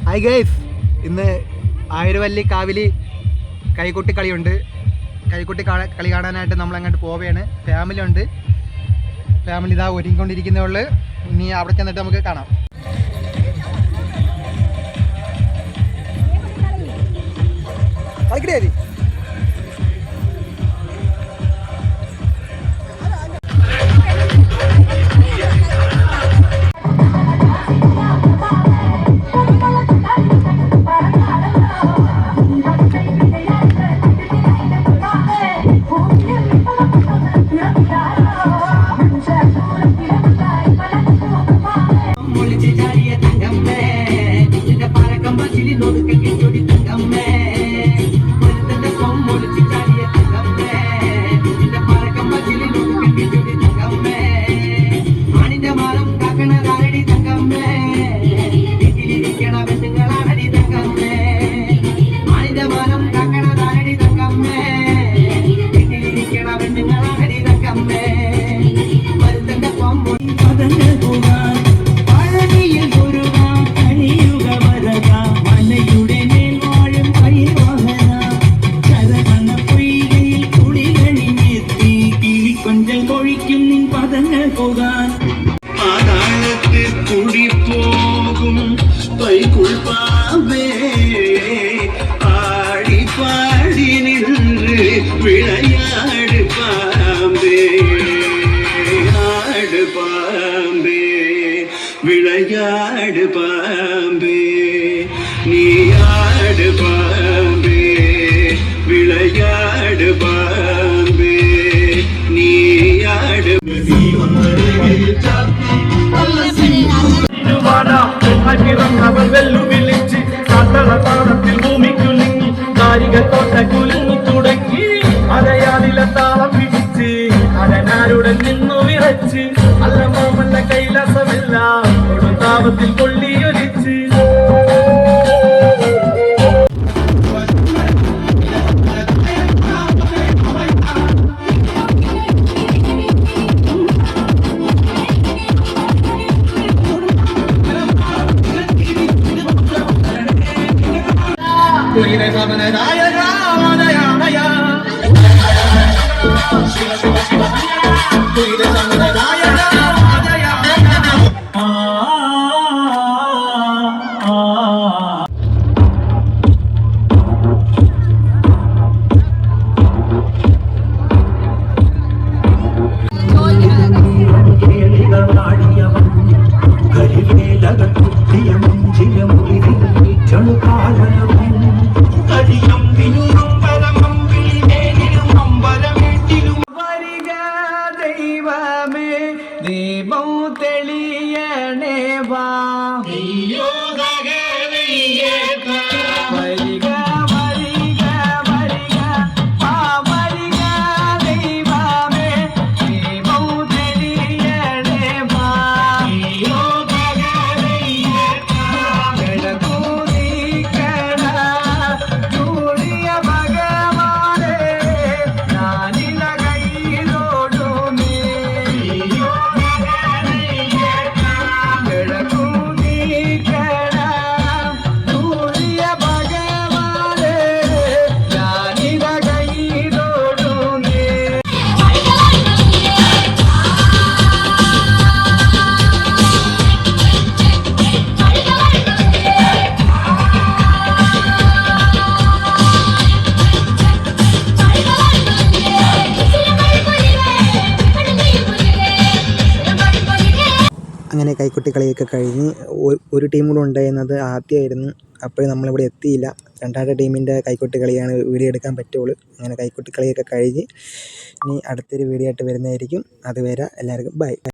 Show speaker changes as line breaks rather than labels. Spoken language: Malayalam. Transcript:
ഹായ് ഗൈസ്, ഇന്ന് ആയിരവല്ലി കാവിലി കൈകൊട്ടി കളിയുണ്ട്. കൈകൊട്ടി കളി കാണാനായിട്ട് നമ്മൾ അങ്ങോട്ട് പോവുകയാണ്. ഫാമിലി ഉണ്ട്. ഫാമിലി ഇതാ ഒരുങ്ങിക്കൊണ്ടിരിക്കുന്നേ ഉള്ളു. ഇനി അവിടെ ചെന്നിട്ട് നമുക്ക് കാണാം. കളിക്കടേ
விளையாடு பாம்பே, ஆடு பாம்பே, விளையாடு பாம்பே, நீ ஆடு பாம்பே, விளையாடு பாம்பே, நீ ஆடு. വെല്ലു വിളിച്ച് കാട്ടളത്താളത്തിൽ ഭൂമിക്കുലുങ്ങി കാരികത്തോട്ട കുലുങ്ങി തുടങ്ങി അരയാലിലെ താളം പിടിച്ച് അരനാരുടെ നിന്നു വിറച്ച് അല്ല മോമല്ല കൈലാസമെല്ലാം കൊടുത്താപത്തിൽ കൊള്ളിയൊലിച്ച് ദീപം തെളിയണേ വാ വരിക വരിക വരിക ആ വരിക ദൈവമേ ദീപം തെളിയണേ വാ കിടക്കൂതിക്കണ ചൂടിയ ഭഗവാനേ ഞാനില കൈയിലോടുമേ
അങ്ങനെ കൈക്കൊട്ടി കളിയൊക്കെ കഴിഞ്ഞ് ഒരു ടീം കൂടെ ഉണ്ടായിരുന്നത് ആദ്യമായിരുന്നു. അപ്പോഴും നമ്മളിവിടെ എത്തിയില്ല. രണ്ടാമത്തെ ടീമിൻ്റെ കൈക്കൊട്ടി കളിയാണ് വീഡിയോ എടുക്കാൻ പറ്റുള്ളൂ. അങ്ങനെ കൈക്കൊട്ടി കളിയൊക്കെ കഴിഞ്ഞ് ഇനി അടുത്തൊരു വീഡിയോ ആയിട്ട് വരുന്നതായിരിക്കും. അതുവരെ എല്ലാവർക്കും ബൈ.